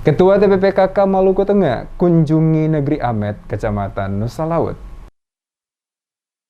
Ketua TPPKK Maluku Tengah kunjungi Negeri Amet, Kecamatan Nusa Laut.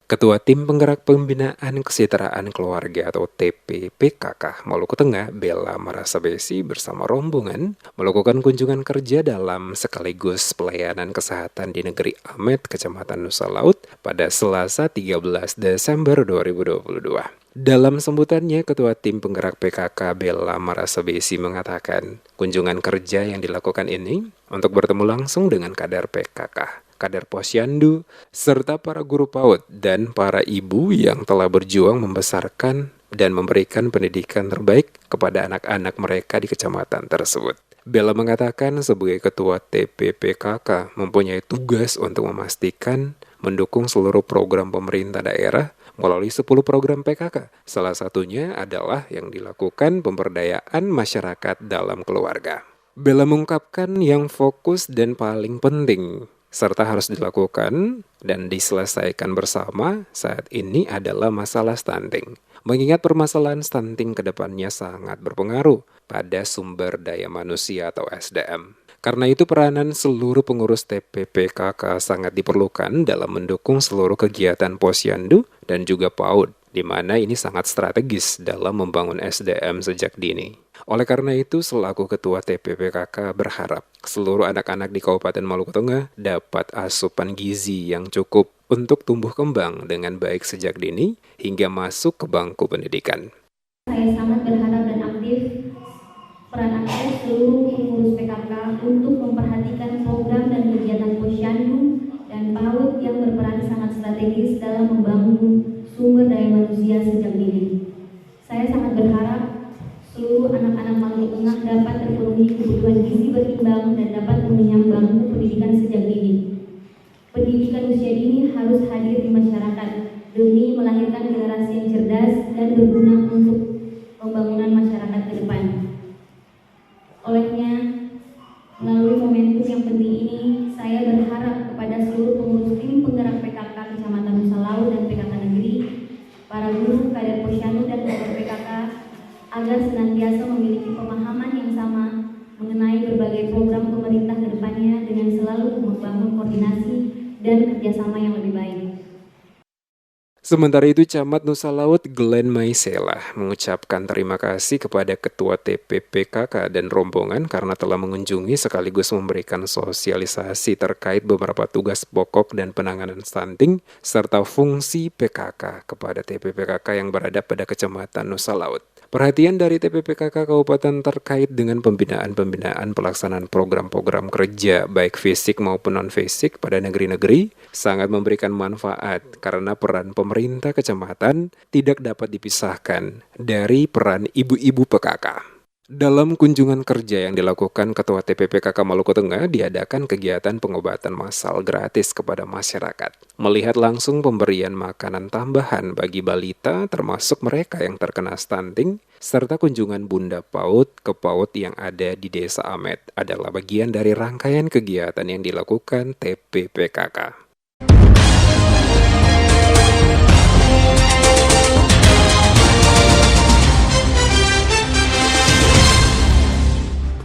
Ketua Tim Penggerak Pembinaan Kesejahteraan Keluarga atau TPPKK Maluku Tengah, Bella Marasabesi bersama rombongan melakukan kunjungan kerja dalam sekaligus pelayanan kesehatan di Negeri Amet, Kecamatan Nusa Laut pada Selasa 13 Desember 2022. Dalam sambutannya, Ketua Tim Penggerak PKK Bella Marasabesi mengatakan kunjungan kerja yang dilakukan ini untuk bertemu langsung dengan kader PKK, kader Posyandu, serta para guru PAUD dan para ibu yang telah berjuang membesarkan dan memberikan pendidikan terbaik kepada anak-anak mereka di kecamatan tersebut. Bella mengatakan sebagai Ketua TPPKK mempunyai tugas untuk memastikan mendukung seluruh program pemerintah daerah melalui 10 program PKK. Salah satunya adalah yang dilakukan pemberdayaan masyarakat dalam keluarga. Bella mengungkapkan yang fokus dan paling penting serta harus dilakukan dan diselesaikan bersama saat ini adalah masalah stunting. Mengingat permasalahan stunting ke depannya sangat berpengaruh pada sumber daya manusia atau SDM. Karena itu peranan seluruh pengurus TPPKK sangat diperlukan dalam mendukung seluruh kegiatan Posyandu dan juga PAUD, di mana ini sangat strategis dalam membangun SDM sejak dini. Oleh karena itu, selaku Ketua TPPKK berharap seluruh anak-anak di Kabupaten Maluku Tengah dapat asupan gizi yang cukup untuk tumbuh kembang dengan baik sejak dini hingga masuk ke bangku pendidikan. Saya sangat berharap dan aktif peran aktif seluruh pengurus PKK untuk memperhatikan program dan kegiatan Posyandu dan PAUD yang berperan sangat strategis dalam membangun sumber daya manusia sejak dini. Saya sangat berharap seluruh anak-anak Maluku Tengah dapat terpenuhi kebutuhan gizi berimbang dan dapat mengenyam bangku pendidikan sejak dini. Pendidikan usia dini harus hadir di masyarakat demi melahirkan generasi yang cerdas dan berguna untuk pembangunan masyarakat ke depan. Olehnya, melalui momentum yang penting ini, saya berharap kepada seluruh pengurus tim penggerak PKK Kecamatan Nusa Laut dan PKK Negeri, para guru, kader Posyandu dan kader PKK, agar senantiasa memiliki pemahaman yang sama mengenai berbagai program pemerintah ke depannya dengan selalu membangun koordinasi dan kerjasama yang lebih baik. Sementara itu, Camat Nusa Laut Glenn Maisela mengucapkan terima kasih kepada Ketua TPPKK dan rombongan karena telah mengunjungi sekaligus memberikan sosialisasi terkait beberapa tugas pokok dan penanganan stunting serta fungsi PKK kepada TPPKK yang berada pada Kecamatan Nusa Laut. Perhatian dari TPPKK Kabupaten terkait dengan pembinaan pelaksanaan program-program kerja baik fisik maupun non-fisik pada negeri-negeri sangat memberikan manfaat karena peran pemerintah kecamatan tidak dapat dipisahkan dari peran ibu-ibu PKK. Dalam kunjungan kerja yang dilakukan Ketua TPPKK Maluku Tengah diadakan kegiatan pengobatan massal gratis kepada masyarakat. Melihat langsung pemberian makanan tambahan bagi balita termasuk mereka yang terkena stunting, serta kunjungan Bunda PAUD ke PAUD yang ada di Desa Amet adalah bagian dari rangkaian kegiatan yang dilakukan TPPKK.